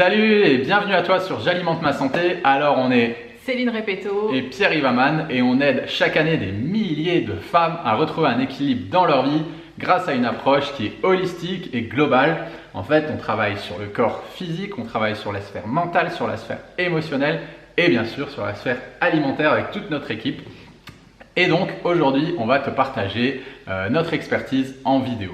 Salut et bienvenue à toi sur J'alimente ma santé. Alors on est Céline Repetto et Pierre Ivaman et on aide chaque année des milliers de femmes à retrouver un équilibre dans leur vie grâce à une approche qui est holistique et globale. En fait, on travaille sur le corps physique, on travaille sur la sphère mentale, sur la sphère émotionnelle et bien sûr sur la sphère alimentaire avec toute notre équipe. Et donc aujourd'hui, on va te partager notre expertise en vidéo.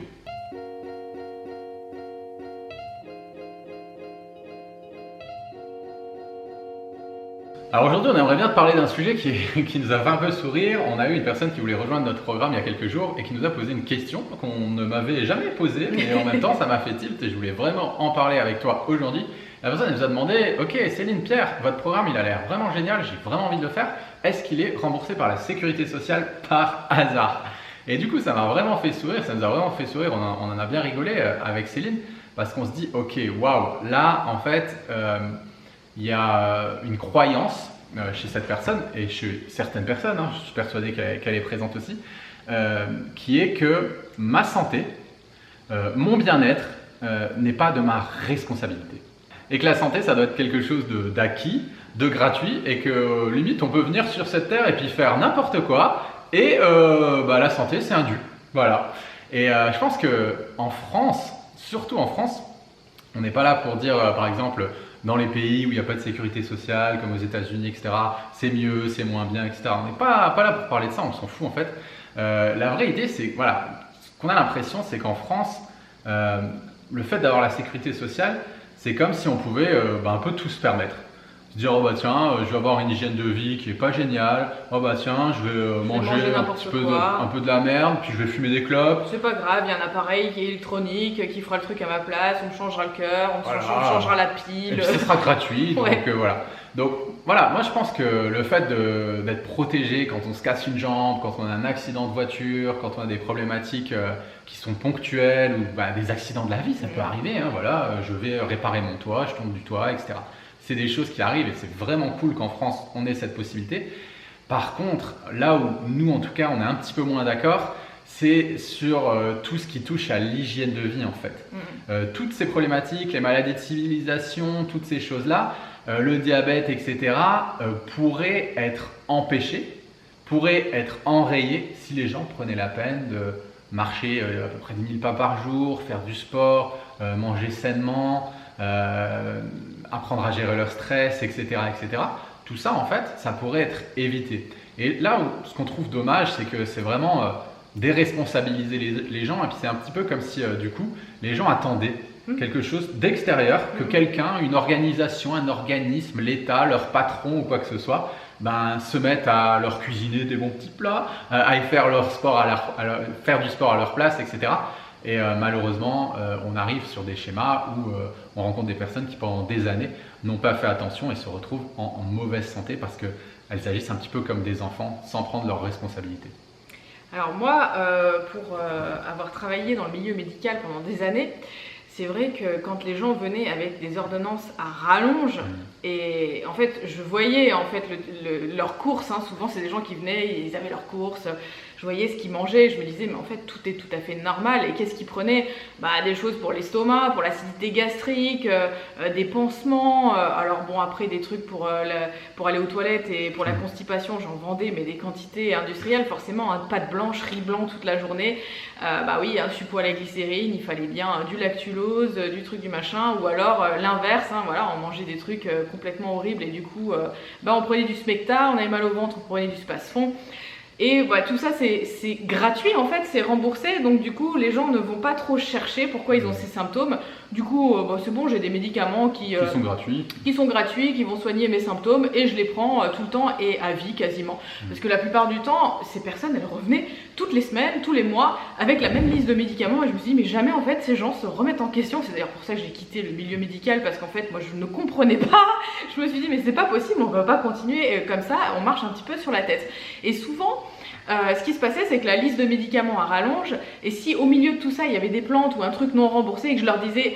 Alors aujourd'hui, on aimerait bien te parler d'un sujet qui nous a fait un peu sourire. On a eu une personne qui voulait rejoindre notre programme il y a quelques jours et qui nous a posé une question qu'on ne m'avait jamais posée, mais en même temps, ça m'a fait tilt et je voulais vraiment en parler avec toi aujourd'hui. La personne nous a demandé, ok Céline, Pierre, votre programme il a l'air vraiment génial, j'ai vraiment envie de le faire. Est-ce qu'il est remboursé par la sécurité sociale par hasard? Et du coup, ça m'a vraiment fait sourire, ça nous a vraiment fait sourire, on en a bien rigolé avec Céline parce qu'on se dit, ok, waouh, là en fait, il y a une croyance chez cette personne et chez certaines personnes, je suis persuadé qu'elle est présente aussi, qui est que ma santé, mon bien-être n'est pas de ma responsabilité. Et que la santé, ça doit être quelque chose d'acquis, de gratuit et que limite on peut venir sur cette terre et puis faire n'importe quoi et la santé c'est un dû. Voilà. Et je pense qu'en France, surtout en France, on n'est pas là pour dire par exemple dans les pays où il n'y a pas de sécurité sociale, comme aux États-Unis, etc., c'est mieux, c'est moins bien, etc. On n'est pas là pour parler de ça, on s'en fout en fait. La vraie idée, c'est voilà, ce qu'on a l'impression, c'est qu'en France, le fait d'avoir la sécurité sociale, c'est comme si on pouvait un peu tout se permettre. Se dire, oh bah tiens, je vais avoir une hygiène de vie qui est pas géniale, oh bah tiens, je vais manger un peu de la merde, puis je vais fumer des clopes. C'est pas grave, il y a un appareil qui est électronique, qui fera le truc à ma place, on me changera le cœur, on me changera la pile. Et puis ce sera gratuit, donc ouais. Voilà. Donc voilà, moi je pense que le fait d'être protégé quand on se casse une jambe, quand on a un accident de voiture, quand on a des problématiques qui sont ponctuelles ou des accidents de la vie, ça peut arriver, voilà, je vais réparer mon toit, je tombe du toit, etc. C'est des choses qui arrivent et c'est vraiment cool qu'en France on ait cette possibilité. Par contre, là où nous en tout cas on est un petit peu moins d'accord, c'est sur tout ce qui touche à l'hygiène de vie en fait. Toutes ces problématiques, les maladies de civilisation, toutes ces choses-là, le diabète, etc. Pourraient être empêchées, pourraient être enrayées si les gens prenaient la peine de marcher à peu près 10 000 pas par jour, faire du sport, manger sainement, apprendre à gérer leur stress, etc., etc. Tout ça, en fait, ça pourrait être évité. Et là où ce qu'on trouve dommage, c'est que c'est vraiment déresponsabiliser les gens. Et puis c'est un petit peu comme si, du coup, les gens attendaient quelque chose d'extérieur, que quelqu'un, une organisation, un organisme, l'État, leur patron ou quoi que ce soit, se mettent à leur cuisiner des bons petits plats, à faire leur sport faire du sport à leur place, etc. Et malheureusement, on arrive sur des schémas où on rencontre des personnes qui pendant des années n'ont pas fait attention et se retrouvent en mauvaise santé parce qu'elles agissent un petit peu comme des enfants sans prendre leurs responsabilités. Alors moi, pour avoir travaillé dans le milieu médical pendant des années, c'est vrai que quand les gens venaient avec des ordonnances à rallonge, et en fait je voyais en fait leurs courses, souvent c'est des gens qui venaient, ils avaient leurs courses, je voyais ce qu'ils mangeaient, je me disais mais en fait tout est tout à fait normal. Et qu'est-ce qu'ils prenaient? Des choses pour l'estomac, pour l'acidité gastrique, des pansements, alors bon après des trucs pour aller aux toilettes et pour la constipation j'en vendais mais des quantités industrielles forcément, pâte blanche, riz blanc toute la journée, oui un suppôt à la glycérine, il fallait bien du lactulose, du truc du machin, ou alors l'inverse, voilà, on mangeait des trucs complètement horribles et du coup on prenait du Smecta, on avait mal au ventre, on prenait du Spasfon. Et tout ça c'est gratuit en fait, c'est remboursé, donc du coup les gens ne vont pas trop chercher pourquoi ils ont ces symptômes. Du coup c'est bon, j'ai des médicaments qui sont gratuits, qui vont soigner mes symptômes et je les prends tout le temps et à vie quasiment. Parce que la plupart du temps, ces personnes elles revenaient toutes les semaines, tous les mois avec la même liste de médicaments et je me suis dit mais jamais en fait ces gens se remettent en question. C'est d'ailleurs pour ça que j'ai quitté le milieu médical parce qu'en fait moi je ne comprenais pas. Je me suis dit mais c'est pas possible, on va pas continuer comme ça, on marche un petit peu sur la tête. Et souvent ce qui se passait c'est que la liste de médicaments à rallonge et si au milieu de tout ça il y avait des plantes ou un truc non remboursé et que je leur disais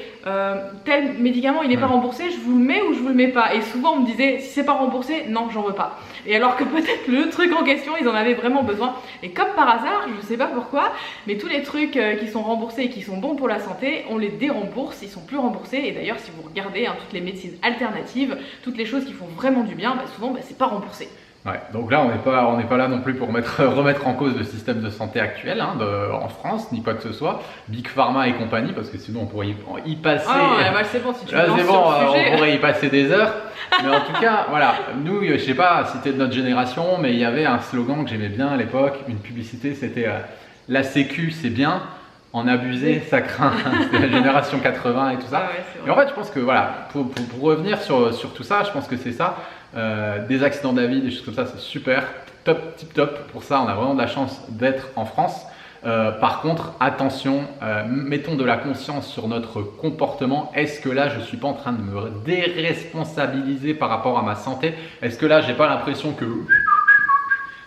tel médicament il n'est pas remboursé, je vous le mets ou je vous le mets pas. Et souvent on me disait si c'est pas remboursé, non j'en veux pas. Et alors que peut-être le truc en question ils en avaient vraiment besoin. Et comme par hasard, je sais pas pourquoi, mais tous les trucs qui sont remboursés et qui sont bons pour la santé, on les dérembourse, ils sont plus remboursés. Et d'ailleurs si vous regardez toutes les médecines alternatives, toutes les choses qui font vraiment du bien, souvent c'est pas remboursé. Ouais, donc là, on n'est pas là non plus pour remettre en cause le système de santé actuel en France, ni quoi que ce soit, Big Pharma et compagnie, parce que sinon on pourrait y passer. C'est bon, si tu là, me lances c'est bon, sur le sujet. on pourrait y passer des heures. Mais en tout cas, voilà, nous, je sais pas si c'était de notre génération, mais il y avait un slogan que j'aimais bien à l'époque, une publicité, c'était la sécu, c'est bien. En abuser, ça craint. C'était la génération 80 et tout ça. Et en fait, je pense que voilà, pour revenir sur tout ça, je pense que c'est ça. Des accidents de la vie, des choses comme ça, c'est super, top, tip top. Pour ça, on a vraiment de la chance d'être en France. Par contre, attention, mettons de la conscience sur notre comportement. Est-ce que là, je suis pas en train de me déresponsabiliser par rapport à ma santé? Est-ce que là, j'ai pas l'impression que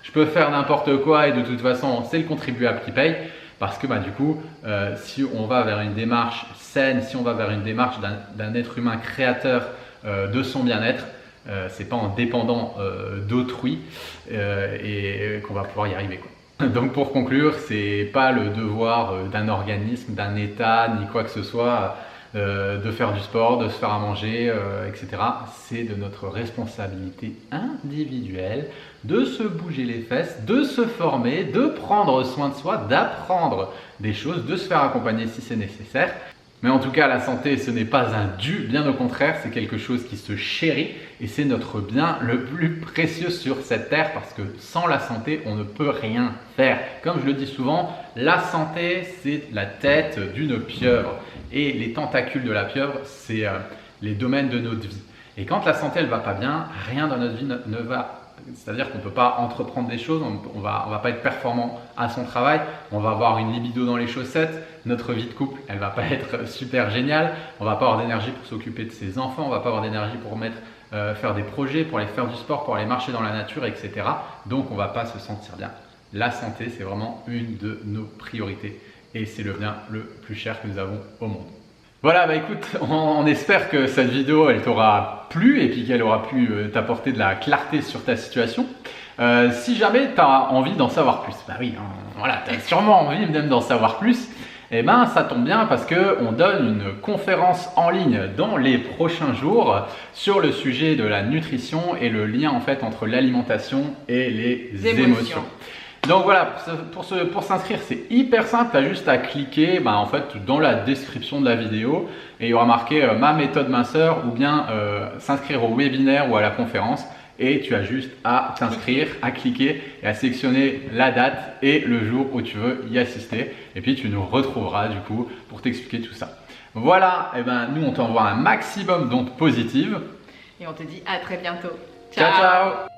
je peux faire n'importe quoi et de toute façon, c'est le contribuable qui paye? Parce que du coup, si on va vers une démarche saine, si on va vers une démarche d'un être humain créateur de son bien-être, c'est pas en dépendant d'autrui et qu'on va pouvoir y arriver, quoi. Donc pour conclure, c'est pas le devoir d'un organisme, d'un État, ni quoi que ce soit, de faire du sport, de se faire à manger, etc. C'est de notre responsabilité individuelle de se bouger les fesses, de se former, de prendre soin de soi, d'apprendre des choses, de se faire accompagner si c'est nécessaire. Mais en tout cas, la santé, ce n'est pas un dû, bien au contraire, c'est quelque chose qui se chérit et c'est notre bien le plus précieux sur cette terre parce que sans la santé, on ne peut rien faire. Comme je le dis souvent, la santé, c'est la tête d'une pieuvre et les tentacules de la pieuvre, c'est les domaines de notre vie. Et quand la santé, elle va pas bien, rien dans notre vie ne va. C'est-à-dire qu'on ne peut pas entreprendre des choses, on va pas être performant à son travail, on va avoir une libido dans les chaussettes, notre vie de couple, elle va pas être super géniale, on va pas avoir d'énergie pour s'occuper de ses enfants, on va pas avoir d'énergie pour faire des projets, pour aller faire du sport, pour aller marcher dans la nature, etc. Donc on va pas se sentir bien. La santé, c'est vraiment une de nos priorités et c'est le bien le plus cher que nous avons au monde. Voilà, écoute, on espère que cette vidéo, elle t'aura plu et puis qu'elle aura pu t'apporter de la clarté sur ta situation. Si jamais tu as envie d'en savoir plus, oui, voilà, tu as sûrement envie même d'en savoir plus, et ça tombe bien parce qu'on donne une conférence en ligne dans les prochains jours sur le sujet de la nutrition et le lien en fait entre l'alimentation et les émotions. Donc voilà, pour s'inscrire, c'est hyper simple, tu as juste à cliquer en fait, dans la description de la vidéo et il y aura marqué ma méthode minceur ou bien s'inscrire au webinaire ou à la conférence et tu as juste à t'inscrire, à cliquer et à sélectionner la date et le jour où tu veux y assister et puis tu nous retrouveras du coup pour t'expliquer tout ça. Voilà, nous on t'envoie un maximum d'ondes positives et on te dit à très bientôt. Ciao ciao.